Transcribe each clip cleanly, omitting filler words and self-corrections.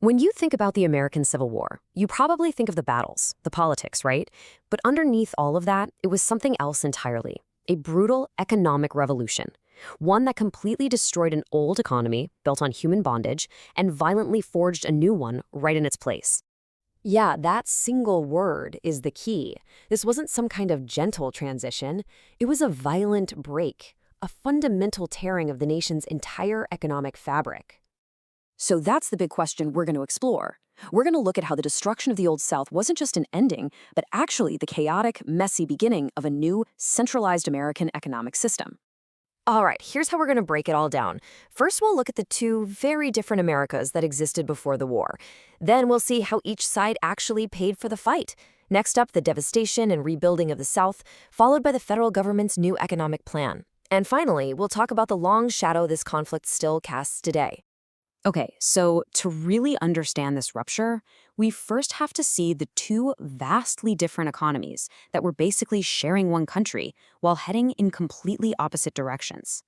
When you think about the American Civil War, you probably think of the battles, the politics, right? But underneath all of that, it was something else entirely. A brutal economic revolution. One that completely destroyed an old economy built on human bondage and violently forged a new one right in its place. Yeah, that single word is the key. This wasn't some kind of gentle transition. It was a violent break, a fundamental tearing of the nation's entire economic fabric. So that's the big question we're going to explore. We're going to look at how the destruction of the Old South wasn't just an ending, but actually the chaotic, messy beginning of a new, centralized American economic system. All right, here's how we're going to break it all down. First, we'll look at the two very different Americas that existed before the war. Then we'll see how each side actually paid for the fight. Next up, the devastation and rebuilding of the South, followed by the federal government's new economic plan. And finally, we'll talk about the long shadow this conflict still casts today. Okay, so to really understand this rupture, we first have to see the two vastly different economies that were basically sharing one country while heading in completely opposite directions.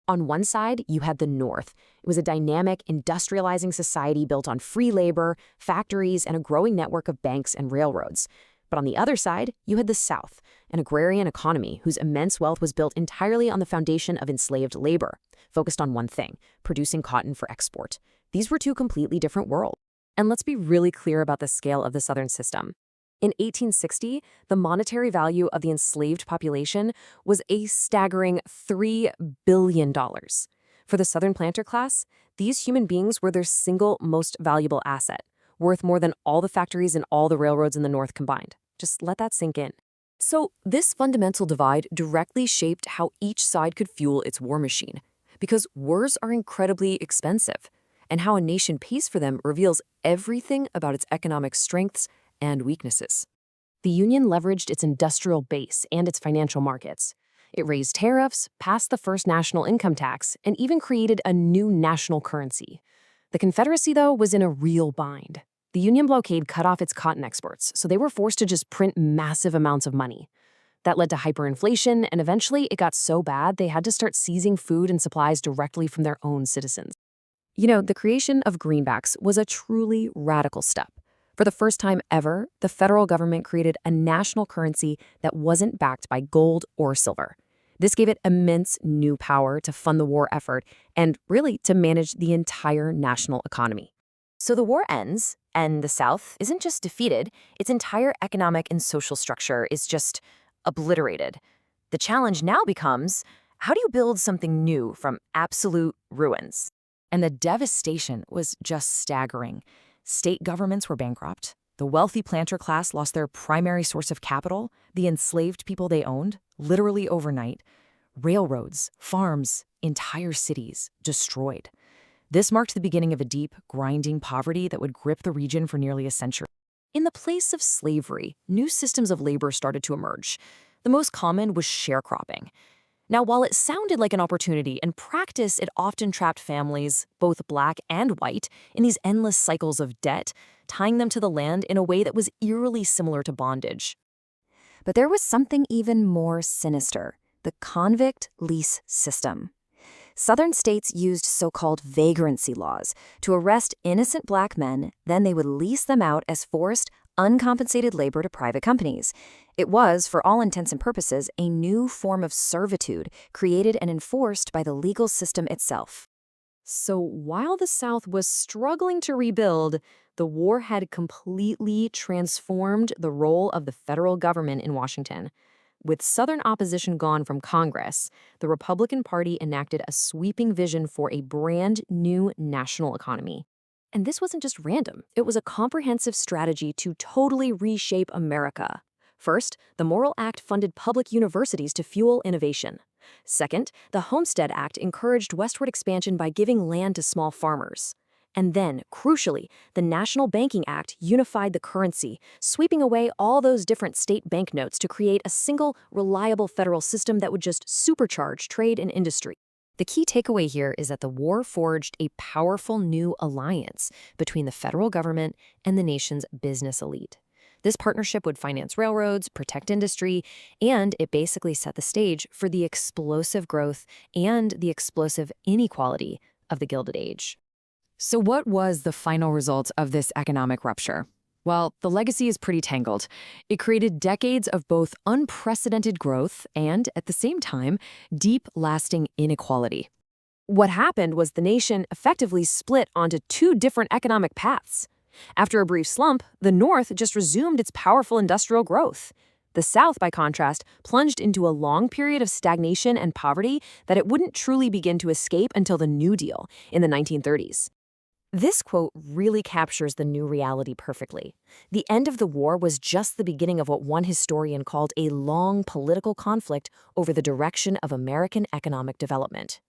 On one side, you had the North. It was a dynamic, industrializing society built on free labor, factories, and a growing network of banks and railroads. But on the other side, you had the South, an agrarian economy whose immense wealth was built entirely on the foundation of enslaved labor, focused on one thing, producing cotton for export. These were two completely different worlds. And let's be really clear about the scale of the Southern system. In 1860, the monetary value of the enslaved population was a staggering $3 billion. For the Southern planter class, these human beings were their single most valuable asset, worth more than all the factories and all the railroads in the North combined. Just let that sink in. So this fundamental divide directly shaped how each side could fuel its war machine, because wars are incredibly expensive, and how a nation pays for them reveals everything about its economic strengths and weaknesses. The Union leveraged its industrial base and its financial markets. It raised tariffs, passed the first national income tax, and even created a new national currency. The Confederacy, though, was in a real bind. The Union blockade cut off its cotton exports, so they were forced to just print massive amounts of money. That led to hyperinflation, and eventually it got so bad they had to start seizing food and supplies directly from their own citizens. The creation of greenbacks was a truly radical step. For the first time ever, the federal government created a national currency that wasn't backed by gold or silver. This gave it immense new power to fund the war effort and really to manage the entire national economy. So the war ends, and the South isn't just defeated, its entire economic and social structure is just obliterated. The challenge now becomes, how do you build something new from absolute ruins? And the devastation was just staggering. State governments were bankrupt. The wealthy planter class lost their primary source of capital, the enslaved people they owned, literally overnight. Railroads, farms, entire cities destroyed. This marked the beginning of a deep, grinding poverty that would grip the region for nearly a century. In the place of slavery, new systems of labor started to emerge. The most common was sharecropping. Now, while it sounded like an opportunity, in practice it often trapped families, both black and white, in these endless cycles of debt, tying them to the land in a way that was eerily similar to bondage. But there was something even more sinister: the convict lease system. Southern states used so-called vagrancy laws to arrest innocent black men, then they would lease them out as forced, uncompensated labor to private companies. It was, for all intents and purposes, a new form of servitude created and enforced by the legal system itself. So while the South was struggling to rebuild, the war had completely transformed the role of the federal government in Washington. With Southern opposition gone from Congress, the Republican Party enacted a sweeping vision for a brand new national economy. And this wasn't just random. It was a comprehensive strategy to totally reshape America. First, the Morrill Act funded public universities to fuel innovation. Second, the Homestead Act encouraged westward expansion by giving land to small farmers. And then, crucially, the National Banking Act unified the currency, sweeping away all those different state banknotes to create a single, reliable federal system that would just supercharge trade and industry. The key takeaway here is that the war forged a powerful new alliance between the federal government and the nation's business elite. This partnership would finance railroads, protect industry, and it basically set the stage for the explosive growth and the explosive inequality of the Gilded Age. So what was the final result of this economic rupture? Well, the legacy is pretty tangled. It created decades of both unprecedented growth and, at the same time, deep, lasting inequality. What happened was the nation effectively split onto two different economic paths. After a brief slump, the North just resumed its powerful industrial growth. The South, by contrast, plunged into a long period of stagnation and poverty that it wouldn't truly begin to escape until the New Deal in the 1930s. This quote really captures the new reality perfectly. The end of the war was just the beginning of what one historian called a long political conflict over the direction of American economic development.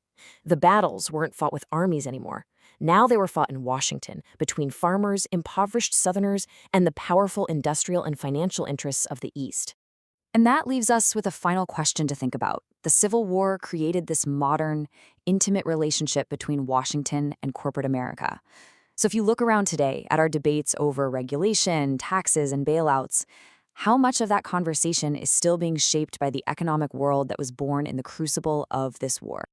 The battles weren't fought with armies anymore. Now they were fought in Washington, between farmers, impoverished Southerners, and the powerful industrial and financial interests of the East. And that leaves us with a final question to think about. The Civil War created this modern, intimate relationship between Washington and corporate America. So if you look around today at our debates over regulation, taxes, and bailouts, how much of that conversation is still being shaped by the economic world that was born in the crucible of this war?